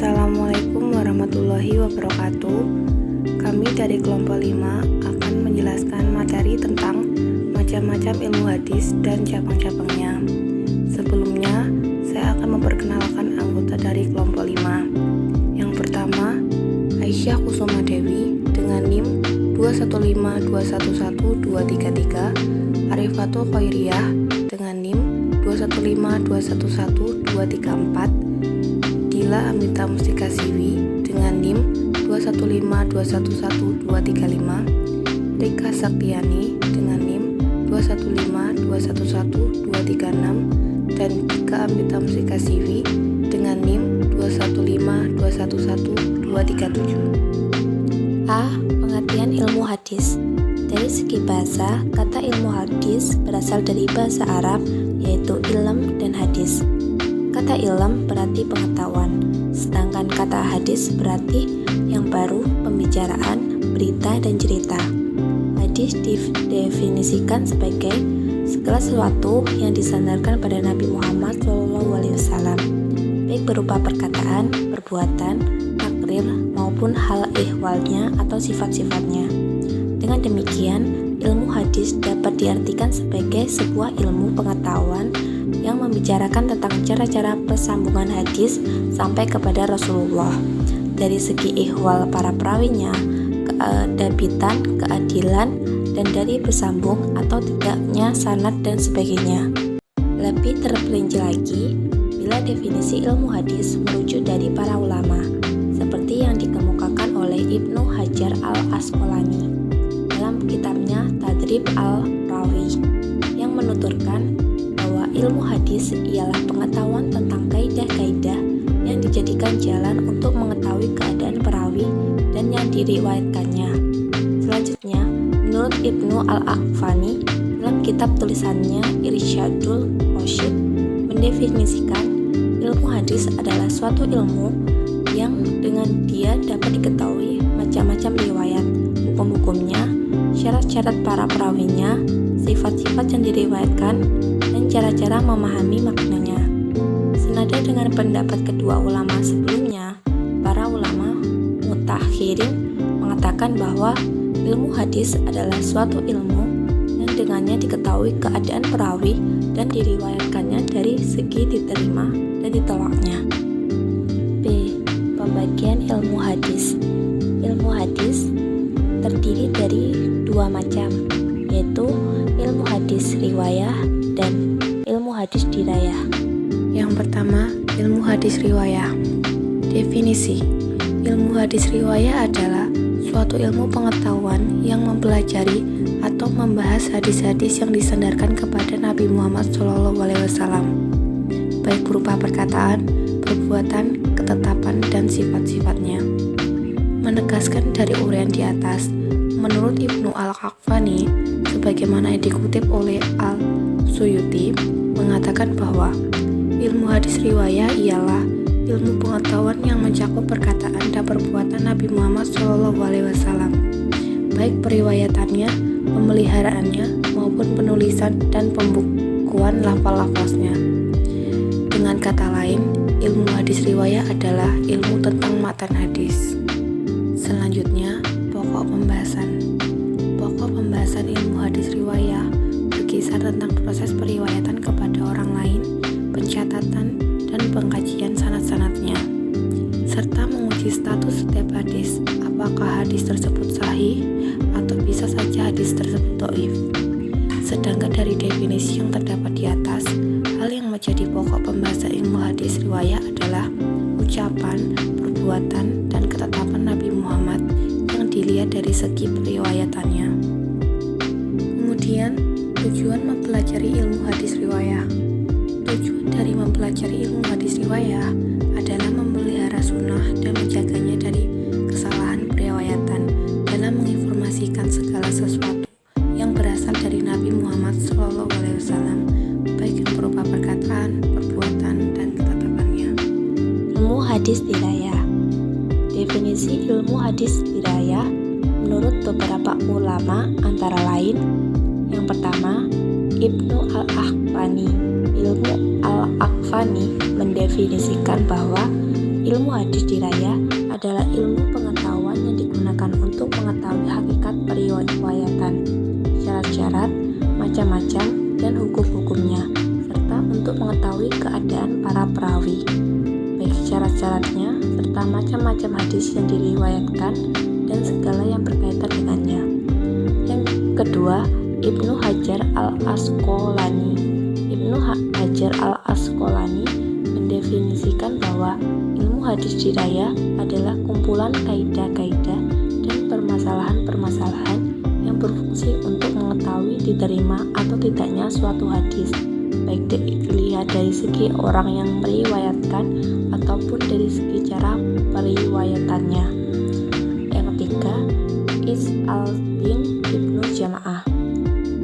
Assalamualaikum warahmatullahi wabarakatuh. Kami dari kelompok 5 akan menjelaskan materi tentang macam-macam ilmu hadis dan cabang-cabangnya. Sebelumnya, saya akan memperkenalkan anggota dari kelompok 5. Yang pertama, Aisyah Kusuma Dewi dengan NIM 215211233, Arifatul Khairiyah dengan NIM 215211234, Dila Amita Mustika Siwi dengan NIM 215211235, Rika Saktiani dengan NIM 215211236, dan Dika Amita Mustika Siwi dengan NIM 215211237. A. Pengertian ilmu hadis. Dari segi bahasa, kata ilmu hadis berasal dari bahasa Arab, yaitu ilm dan hadis. Kata ilm berarti pengetahuan, sedangkan kata hadis berarti yang baru, pembicaraan, berita, dan cerita. Hadis didefinisikan sebagai segala sesuatu yang disandarkan pada Nabi Muhammad SAW, baik berupa perkataan, perbuatan, takrir, maupun hal ihwalnya atau sifat-sifatnya. Dengan demikian, ilmu hadis dapat diartikan sebagai sebuah ilmu pengetahuan yang membicarakan tentang cara-cara persambungan hadis sampai kepada Rasulullah, dari segi ihwal para perawinya, keadabitan, keadilan, dan dari bersambung atau tidaknya sanad dan sebagainya. Lebih terperinci lagi, bila definisi ilmu hadis merujuk dari para ulama, seperti yang dikemukakan oleh Ibnu Hajar al-Asqalani dalam kitabnya Tadrib al-Rawi, yang menuturkan bahwa ilmu hadis ialah pengetahuan tentang kaidah-kaidah yang dijadikan jalan untuk mengetahui keadaan perawi dan yang diriwayatkannya. Selanjutnya, menurut Ibnu al-Aqfani dalam kitab tulisannya Irsyadul Rasyid, mendefinisikan ilmu hadis adalah suatu ilmu yang dengan dia dapat diketahui macam-macam riwayat, hukum-hukumnya, syarat-syarat para perawinya, sifat-sifat yang diriwayatkan, dan cara-cara memahami maknanya. Senada dengan pendapat kedua ulama sebelumnya, para ulama mutakhirin mengatakan bahwa ilmu hadis adalah suatu ilmu yang dengannya diketahui keadaan perawi dan diriwayatkannya dari segi diterima dan ditolaknya. B. Pembagian ilmu hadis. Ilmu hadis terdiri dari dua macam, yaitu ilmu hadis riwayah dan ilmu hadis dirayah. Yang pertama, ilmu hadis riwayah. Definisi: ilmu hadis riwayah adalah suatu ilmu pengetahuan yang mempelajari atau membahas hadis-hadis yang disandarkan kepada Nabi Muhammad SAW, baik berupa perkataan, perbuatan, ketetapan, dan sifat-sifatnya. Menegaskan dari uraian di atas, menurut Ibnu al-Aqfani, sebagaimana yang dikutip oleh Al-Suyuti, mengatakan bahwa ilmu hadis riwayah ialah ilmu pengetahuan yang mencakup perkataan dan perbuatan Nabi Muhammad SAW, baik periwayatannya, pemeliharaannya, maupun penulisan dan pembukuan lafal-lafaznya. Dengan kata lain, ilmu hadis riwayah adalah ilmu tentang matan hadis. Selanjutnya, pokok pembahasan. Pokok pembahasan ilmu hadis riwayah berkisar tentang proses periwayatan kepada orang lain, pencatatan, dan pengkajian sanad-sanadnya, serta menguji status setiap hadis, apakah hadis tersebut sahih atau bisa saja hadis tersebut dhaif. Sedangkan dari definisi yang terdapat di atas, hal yang menjadi pokok pembahasan ilmu hadis riwayah adalah ucapan, perbuatan, dan ketetapan Nabi Muhammad yang dilihat dari segi periwayatannya. Kemudian, tujuan mempelajari ilmu hadis riwayah. Tujuan dari mempelajari ilmu hadis riwayah adalah memelihara sunnah dan menjaganya dari kesalahan periwayatan dalam menginformasikan segala sesuatu yang berasal dari Nabi Muhammad SAW, baik yang berupa perkataan, perbuatan, dan ketetapannya. Ilmu hadis dirayah. Definisi ilmu hadis dirayah menurut beberapa ulama antara lain: yang pertama, Ibnu al-Aqfani. Ilmu al-Aqfani mendefinisikan bahwa Ilmu hadis diraya adalah ilmu pengetahuan yang digunakan untuk mengetahui hakikat periwayatan, syarat-syarat, macam-macam, dan hukum-hukumnya, serta untuk mengetahui keadaan para perawi, baik syarat-syaratnya, serta macam-macam hadis yang diriwayatkan, dan segala yang berkaitan dengannya. Yang kedua, Ibnu Hajar al-Asqalani. Ibnu Hajar al-Asqalani mendefinisikan bahwa ilmu hadis diraya adalah kumpulan kaidah-kaidah dan permasalahan-permasalahan yang berfungsi untuk mengetahui diterima atau tidaknya suatu hadis, baik dilihat dari segi orang yang meriwayatkan ataupun dari segi cara periwayatannya. Yang ketiga, Is al-Din Ibnu Jama'ah.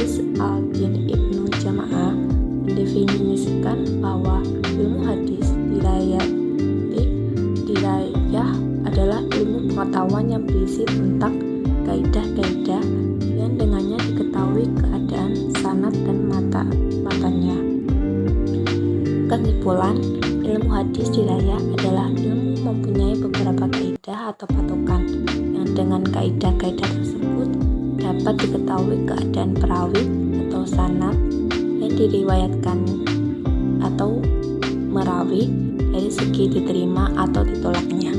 Is al-Din Ibnu Jama'ah mendefinisikan bahwa ilmu hadis dirayah adalah ilmu pengetahuan yang berisi tentang kaidah-kaidah yang dengannya diketahui keadaan sanad dan matanya. Kesimpulan, ilmu hadis dirayah adalah ilmu mempunyai beberapa kaidah atau patokan yang dengan kaidah-kaidah tersebut dapat diketahui keadaan perawi atau sanad yang diriwayatkan atau merawi dari segi diterima atau ditolaknya.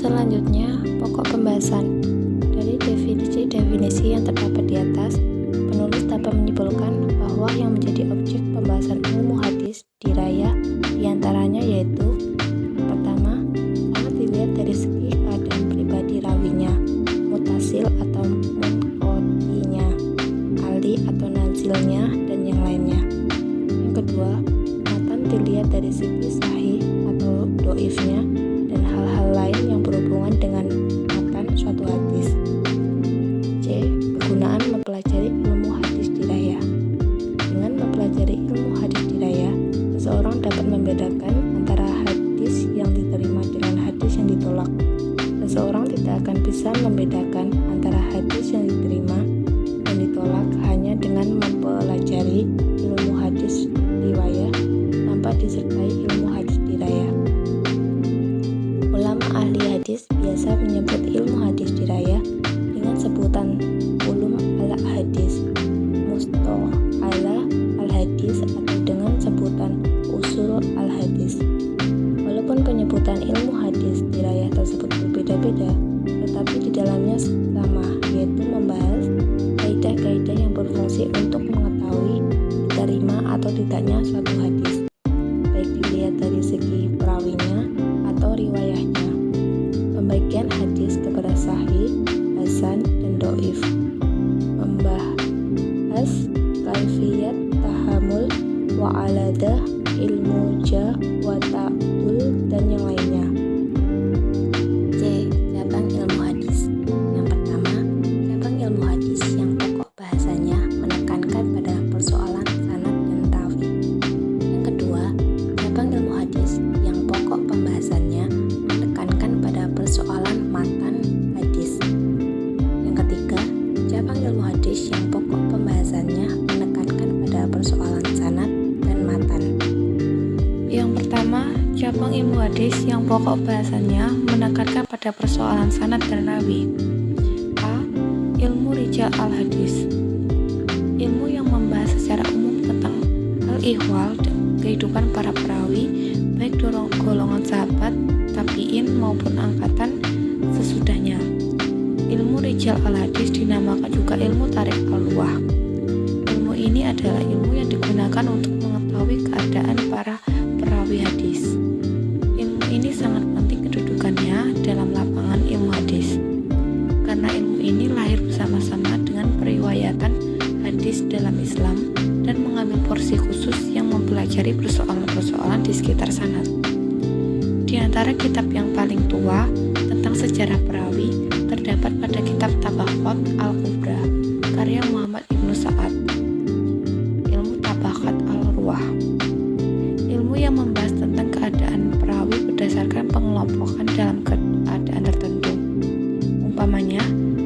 Selanjutnya, pokok pembahasan. Dari definisi-definisi yang terdapat di atas, penulis dapat menyimpulkan bahwa yang menjadi objek pembahasan ilmu hadis diraya diantaranya yaitu: pertama, sanad dilihat dari segi keadaan pribadi rawinya, mutasil atau munqati'nya, ali atau nazilnya, dan yang lainnya. Yang kedua, matan dilihat dari segi sahih atau doifnya dan hal-hal lain yang berhubungan dengan matan suatu hadis. C. Kegunaan mempelajari ilmu hadis diraya. Dengan mempelajari ilmu hadis diraya, seseorang dapat membedakan antara hadis yang diterima dengan hadis yang ditolak. Seseorang tidak akan bisa membedakan antara hadis yang diterima dan ditolak hanya dengan mempelajari ilmu hadis riwayah tanpa disertai ilmu hadis diraya. Ulama ahli hadis biasa menyebut ilmu hadis diraya dengan sebutan ulum al-hadis, mustalah al-hadis, atau dengan sebutan usul al-hadis. Walaupun penyebutan ilmu hadis diraya tersebut berbeda-beda, tetapi di dalamnya sama, yaitu membahas kaidah-kaidah yang berfungsi untuk mengetahui diterima atau tidaknya suatu hadis, baik dilihat dari segi perawinya atau riwayahnya. Pembagian hadis kepada sahih, hasan, dan doif. Membahas kaifiyat tahamul wa'aladah, ilmu jah wa ta'dul, dan yang lainnya. C. Cabang ilmu hadis. Yang pertama, cabang ilmu hadis yang pokok bahasanya menekankan pada persoalan sanad dan rawi. Yang kedua, cabang ilmu hadis yang pokok pembahasannya menekankan pada persoalan matan hadis. Yang ketiga, cabang ilmu hadis yang pokok pembahasannya menekankan pada persoalan sanad dan matan. Yang pertama, cabang ilmu hadis yang pokok bahasannya menekankan pada persoalan sanad dan rawi. A. Ilmu rijal al-hadis. Ilmu yang membahas secara umum tentang al-ihwal dan kehidupan para perawi, baik golongan sahabat, tabi'in maupun angkatan sesudahnya. Ilmu rijal al-hadis dinamakan juga ilmu tarik al-luah. Ilmu ini adalah ilmu yang digunakan untuk mengetahui keadaan para perawi hadis. Ilmu ini sangat penting kedudukannya dalam lapangan ilmu hadis, karena ilmu ini lahir bersama-sama dengan periwayatan hadis dalam Islam dan mengambil porsi khusus yang mempelajari persoalan-persoalan di sekitar sanad. Di antara kitab yang paling tua tentang sejarah perawi terdapat pada kitab Tabaqat al-Kubra karya Muhammad Ibnu Sa'ad. Ilmu Tabaqat al-Ruwah. Ilmu yang membahas tentang keadaan perawi berdasarkan pengelompokan dalam keadaan tertentu. Umpamanya,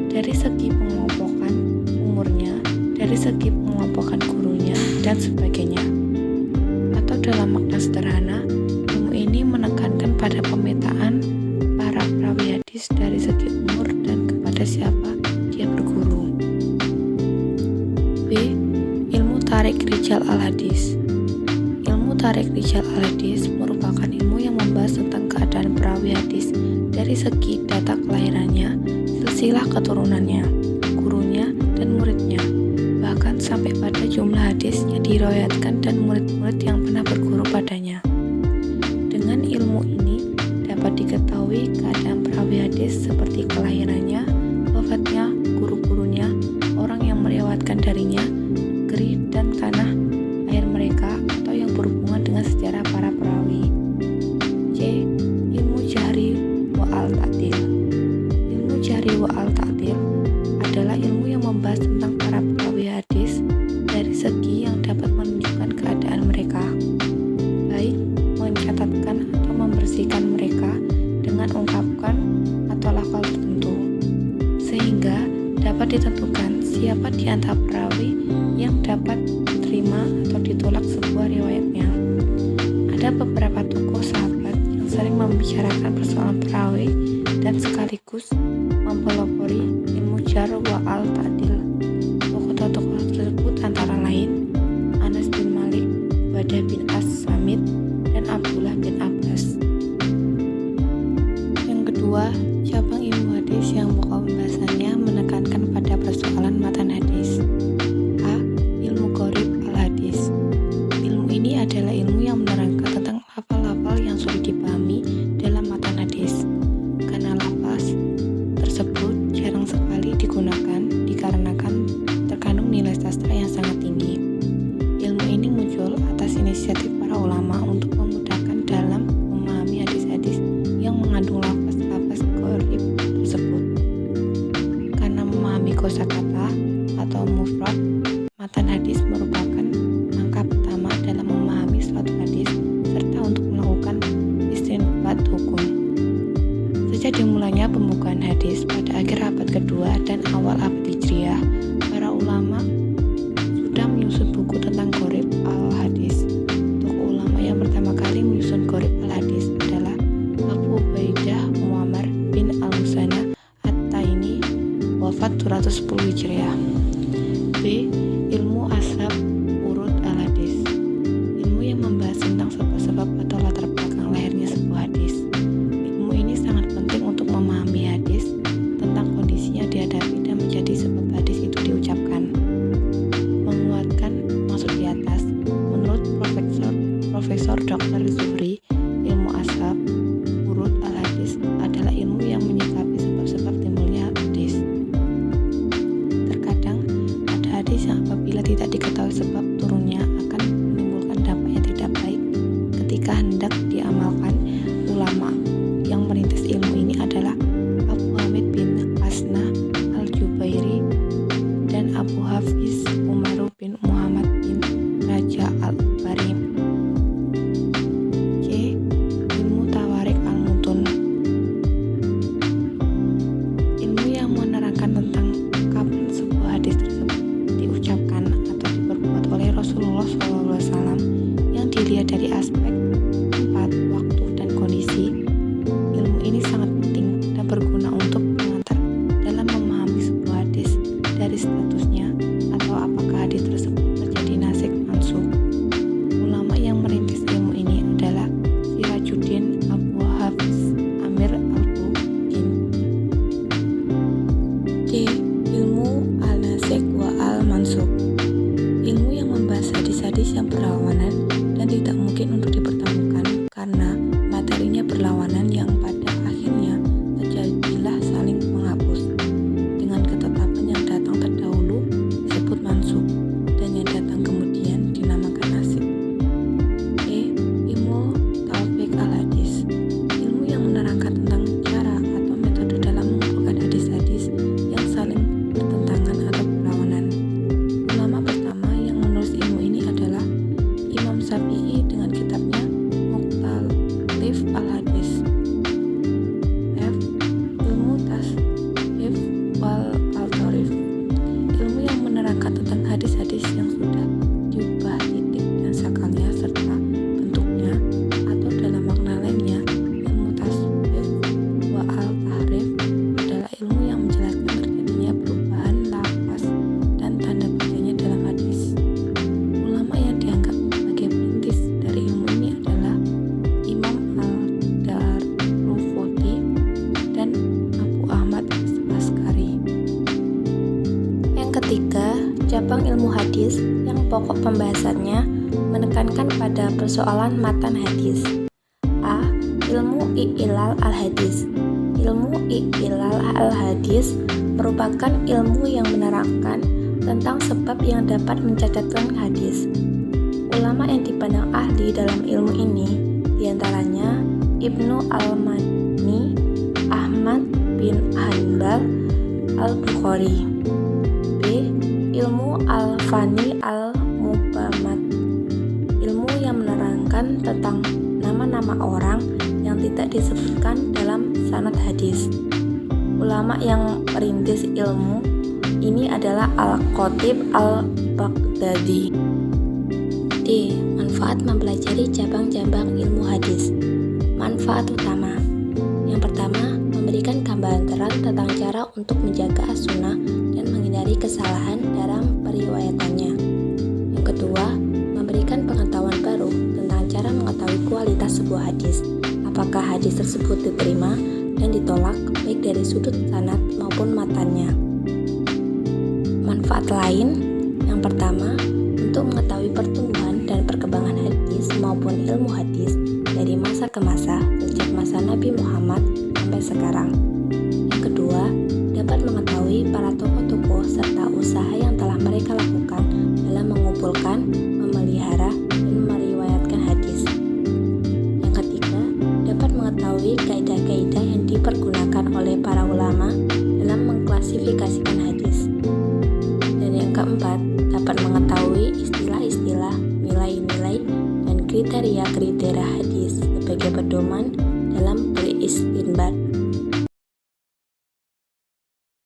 dari segi pengelompokan umurnya, dari segi pengelompokan gurunya, dan sebagainya. Atau dalam makna sederhana, ilmu ini menekankan tarik rijal al-hadis merupakan ilmu yang membahas tentang keadaan perawi hadis dari segi data kelahirannya, silsilah keturunannya, gurunya, dan muridnya, bahkan sampai pada jumlah hadis yang diriwayatkan dan murid-murid yang pernah berguru padanya. Dengan ilmu ini dapat diketahui keadaan perawi hadis seperti kelahirannya, wafatnya, guru-gurunya, orang yang meriwayatkan darinya, negeri dan tanah air mereka atau yang berhubungan dengan sejarah para perawi. C. Ilmu jahri wa al-ta'dil. Ilmu jahri wa al-ta'dil adalah ilmu yang membahas tentang para perawi hadis dari segi yang dapat menunjukkan keadaan mereka, baik mencatatkan atau membersihkan mereka dengan ungkapan atau lafal tertentu, sehingga dapat ditentukan siapa di antara perawi yang dapat diterima atau ditolak sebuah riwayatnya. Ada beberapa tokoh sahabat yang sering membicarakan persoalan perawi dan sekaligus mempelopori ilmu jarh wa al-ta'dil. Tokoh-tokoh tersebut antara lain Anas bin Malik, Ubadah bin As-Samit, dan Abdullah bin Abbas. Yang kedua, cabang ilmu hadis yang pokok pembahasannya menekankan pada persoalan matan hadis. A. Ilmu gharib al-hadis. Ilmu ini adalah ilmu yang menerangkan tentang lafal-lafal yang sulit dipahami dalam matan hadis, karena lafaz tersebut jarang sekali digunakan dikarenakan terkandung nilai sastra yang sangat tinggi. Ilmu ini muncul atas inisiatif para ulama untuk memudahkan dalam memahami hadis-hadis yang mengandung lafaz-lafaz gharib tersebut. Karena memahami kosakata atau mufrad, matan hadis merupakan langkah pertama dalam memahami suatu hadis serta untuk melakukan istinbat hukum. Sejak dimulainya pembukaan hadis pada akhir abad kedua dan awal abad Hijriah, para ulama sudah menyusun buku tentang gharib al-hadis. Tokoh ulama yang pertama kali menyusun gharib al-hadis adalah Abu Ubaidah Muammar bin al-Musanna at-Taimi, wafat 210 Hijriah. B. Ilmu ashab urud al-hadis. Ilmu yang membahas tentang sebab-sebab atau latar belakang lahirnya sebuah hadis. Ilmu ini sangat penting untuk memahami hadis, tentang kondisinya dihadapi dan menjadi sebab hadis itu diucapkan, menguatkan maksud di hati. cabang ilmu hadis yang pokok pembahasannya menekankan pada persoalan matan hadis. A. Ilmu i'lal al-hadis. Ilmu i'lal al-hadis merupakan ilmu yang menerangkan tentang sebab yang dapat mencacatkan hadis. Ulama yang dipandang ahli dalam ilmu ini diantaranya Ibnu al-Madini, Ahmad bin Hanbal, Al-Bukhari. B. Ilmu al-Fani al-Mubamat. Ilmu yang menerangkan tentang nama-nama orang yang tidak disebutkan dalam sanad hadis. Ulama yang merintis ilmu ini adalah Al-Khatib Al-Baghdadi. D. Manfaat mempelajari cabang-cabang ilmu hadis. Manfaat utama. Yang pertama, memberikan gambaran terang tentang cara untuk menjaga as-sunnah dan menghindari kesalahan dalam periwayatannya. Yang kedua, memberikan pengetahuan baru tentang cara mengetahui kualitas sebuah hadis. Apakah hadis tersebut diterima dan ditolak baik dari sudut sanad maupun matannya. Manfaat lain, yang pertama, untuk mengetahui pertumbuhan dan perkembangan hadis maupun ilmu hadis dari masa ke masa sejak masa Nabi Muhammad sampai sekarang. Yang kedua, dapat mengetahui para tokoh-tokoh serta usaha yang telah mereka lakukan dalam mengumpulkan, memelihara, dan meriwayatkan hadis. Yang ketiga, dapat mengetahui kaidah-kaidah yang dipergunakan oleh para ulama dalam mengklasifikasikan hadis. Dan yang keempat, dapat mengetahui istilah-istilah, nilai-nilai, dan kriteria-kriteria hadis sebagai pedoman dalam beristinbat.